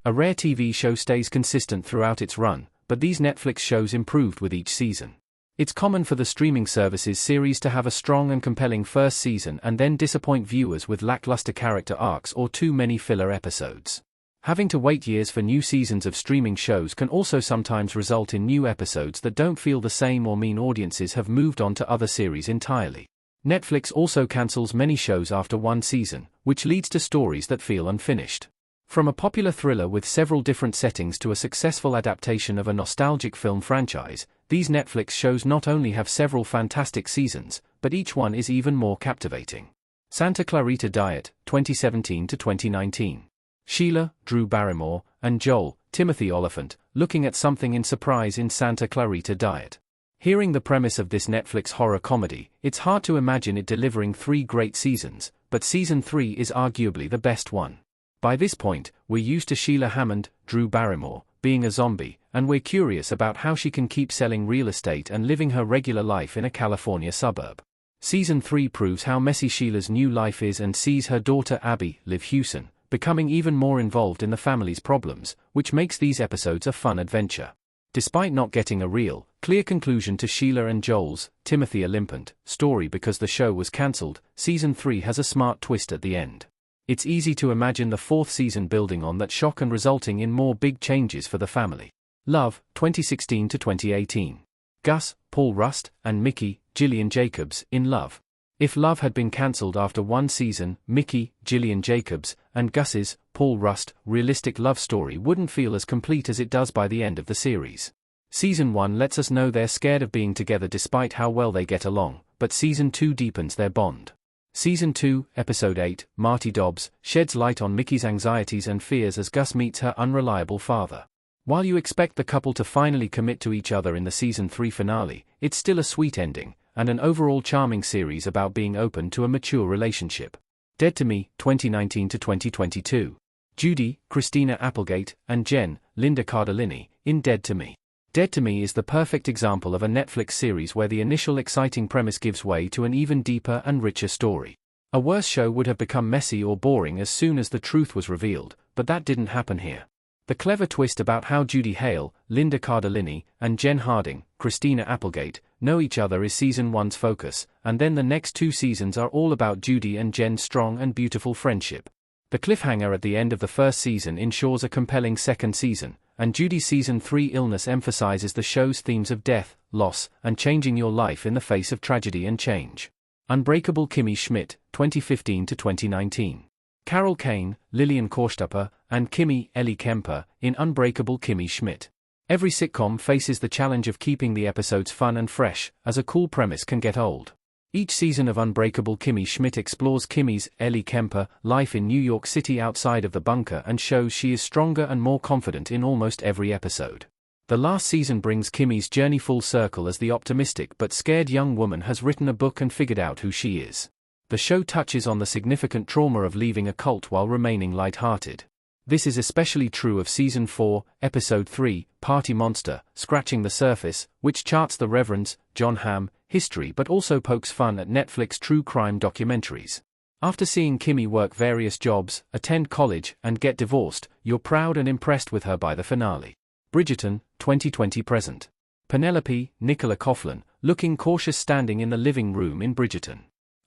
A rare TV show stays consistent throughout its run, but these Netflix shows improved with each season. It's common for the streaming services series to have a strong and compelling first season and then disappoint viewers with lackluster character arcs or too many filler episodes. Having to wait years for new seasons of streaming shows can also sometimes result in new episodes that don't feel the same or mean audiences have moved on to other series entirely. Netflix also cancels many shows after one season, which leads to stories that feel unfinished. From a popular thriller with several different settings to a successful adaptation of a nostalgic film franchise, these Netflix shows not only have several fantastic seasons, but each one is even more captivating. Santa Clarita Diet, 2017 to 2019. Sheila, Drew Barrymore, and Joel, Timothy Oliphant, looking at something in surprise in Santa Clarita Diet. Hearing the premise of this Netflix horror comedy, it's hard to imagine it delivering 3 great seasons, but season 3 is arguably the best one. By this point, we're used to Sheila Hammond, Drew Barrymore, being a zombie, and we're curious about how she can keep selling real estate and living her regular life in a California suburb. Season 3 proves how messy Sheila's new life is and sees her daughter Abby, Liv Hewson, becoming even more involved in the family's problems, which makes these episodes a fun adventure. Despite not getting a real, clear conclusion to Sheila and Joel's, Timothy Olyphant, story because the show was cancelled, Season 3 has a smart twist at the end. It's easy to imagine the 4th season building on that shock and resulting in more big changes for the family. Love, 2016 to 2018. Gus, Paul Rust, and Mickey, Gillian Jacobs, in Love. If Love had been cancelled after one season, Mickey, Gillian Jacobs, and Gus's, Paul Rust, realistic love story wouldn't feel as complete as it does by the end of the series. Season 1 lets us know they're scared of being together despite how well they get along, but Season 2 deepens their bond. Season 2, Episode 8, Marty Dobbs, sheds light on Mickey's anxieties and fears as Gus meets her unreliable father. While you expect the couple to finally commit to each other in the Season 3 finale, it's still a sweet ending, and an overall charming series about being open to a mature relationship. Dead to Me, 2019 to 2022. Judy, Christina Applegate, and Jen, Linda Cardellini, in Dead to Me. Dead to Me is the perfect example of a Netflix series where the initial exciting premise gives way to an even deeper and richer story. A worse show would have become messy or boring as soon as the truth was revealed, but that didn't happen here. The clever twist about how Judy Hale, Linda Cardellini, and Jen Harding, Christina Applegate, know each other is Season 1's focus, and then the next 2 seasons are all about Judy and Jen's strong and beautiful friendship. The cliffhanger at the end of the first season ensures a compelling second season, and Judy's Season 3 illness emphasizes the show's themes of death, loss, and changing your life in the face of tragedy and change. Unbreakable Kimmy Schmidt, 2015 to 2019. Carol Kane, Lillian Korstupper, and Kimmy Ellie Kemper, in Unbreakable Kimmy Schmidt. Every sitcom faces the challenge of keeping the episodes fun and fresh, as a cool premise can get old. Each season of Unbreakable Kimmy Schmidt explores Kimmy's, Ellie Kemper, life in New York City outside of the bunker and shows she is stronger and more confident in almost every episode. The last season brings Kimmy's journey full circle as the optimistic but scared young woman has written a book and figured out who she is. The show touches on the significant trauma of leaving a cult while remaining lighthearted. This is especially true of Season 4, Episode 3, Party Monster, Scratching the Surface, which charts the Reverend's, John Hamm, history but also pokes fun at Netflix true crime documentaries. After seeing Kimmy work various jobs, attend college, and get divorced, you're proud and impressed with her by the finale. Bridgerton, 2020 present. Penelope, Nicola Coughlan, looking cautious standing in the living room in Bridgerton.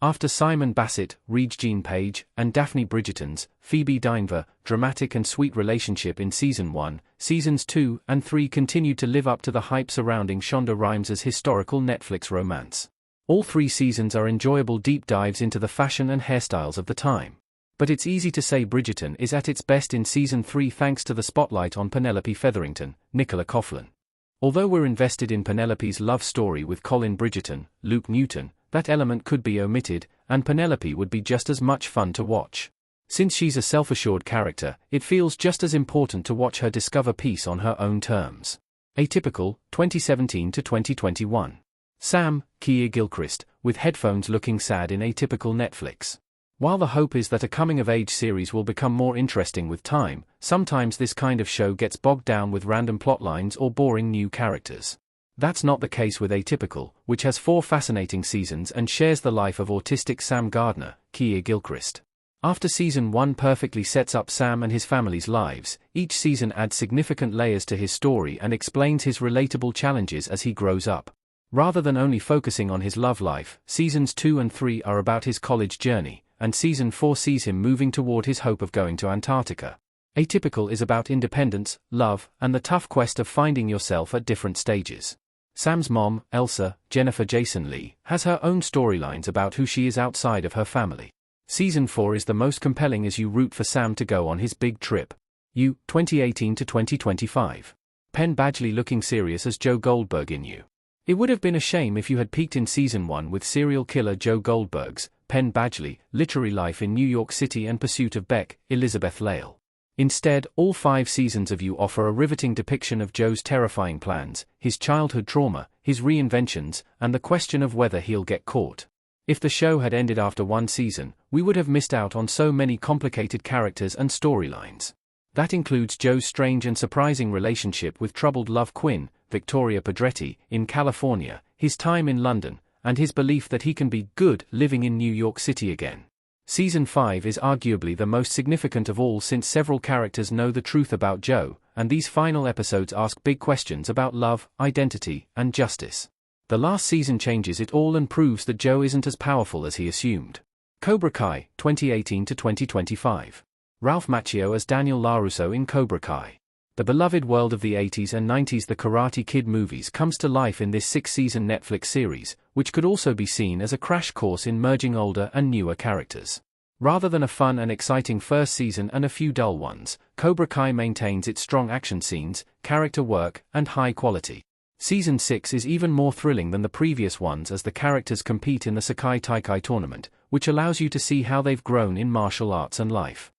After Simon Bassett, Regine Page, and Daphne Bridgerton's, Phoebe Dynevor, dramatic and sweet relationship in Season 1, Seasons 2 and 3 continued to live up to the hype surrounding Shonda Rhimes' historical Netflix romance. All 3 seasons are enjoyable deep dives into the fashion and hairstyles of the time. But it's easy to say Bridgerton is at its best in Season 3 thanks to the spotlight on Penelope Featherington, Nicola Coughlan. Although we're invested in Penelope's love story with Colin Bridgerton, Luke Newton, that element could be omitted, and Penelope would be just as much fun to watch. Since she's a self-assured character, it feels just as important to watch her discover peace on her own terms. Atypical, 2017 to 2021. Sam, Keir Gilchrist, with headphones looking sad in Atypical Netflix. While the hope is that a coming-of-age series will become more interesting with time, sometimes this kind of show gets bogged down with random plotlines or boring new characters. That's not the case with Atypical, which has 4 fascinating seasons and shares the life of autistic Sam Gardner, Keir Gilchrist. After Season 1 perfectly sets up Sam and his family's lives, each season adds significant layers to his story and explains his relatable challenges as he grows up. Rather than only focusing on his love life, Seasons 2 and 3 are about his college journey, and Season 4 sees him moving toward his hope of going to Antarctica. Atypical is about independence, love, and the tough quest of finding yourself at different stages. Sam's mom, Elsa, Jennifer Jason Leigh, has her own storylines about who she is outside of her family. Season 4 is the most compelling as you root for Sam to go on his big trip. 2018 to 2025. Penn Badgley looking serious as Joe Goldberg in You. It would have been a shame if you had peaked in Season 1 with serial killer Joe Goldberg's, Penn Badgley, literary life in New York City and pursuit of Beck, Elizabeth Lale. Instead, all 5 seasons of You offer a riveting depiction of Joe's terrifying plans, his childhood trauma, his reinventions, and the question of whether he'll get caught. If the show had ended after 1 season, we would have missed out on so many complicated characters and storylines. That includes Joe's strange and surprising relationship with troubled love Quinn, Victoria Pedretti, in California, his time in London, and his belief that he can be good living in New York City again. Season 5 is arguably the most significant of all since several characters know the truth about Joe, and these final episodes ask big questions about love, identity, and justice. The last season changes it all and proves that Joe isn't as powerful as he assumed. Cobra Kai, 2018 to 2025. Ralph Macchio as Daniel LaRusso in Cobra Kai. The beloved world of the 80s and 90s The Karate Kid movies comes to life in this 6-season Netflix series, which could also be seen as a crash course in merging older and newer characters. Rather than a fun and exciting first season and a few dull ones, Cobra Kai maintains its strong action scenes, character work, and high quality. Season 6 is even more thrilling than the previous ones as the characters compete in the Sekai Taikai tournament, which allows you to see how they've grown in martial arts and life.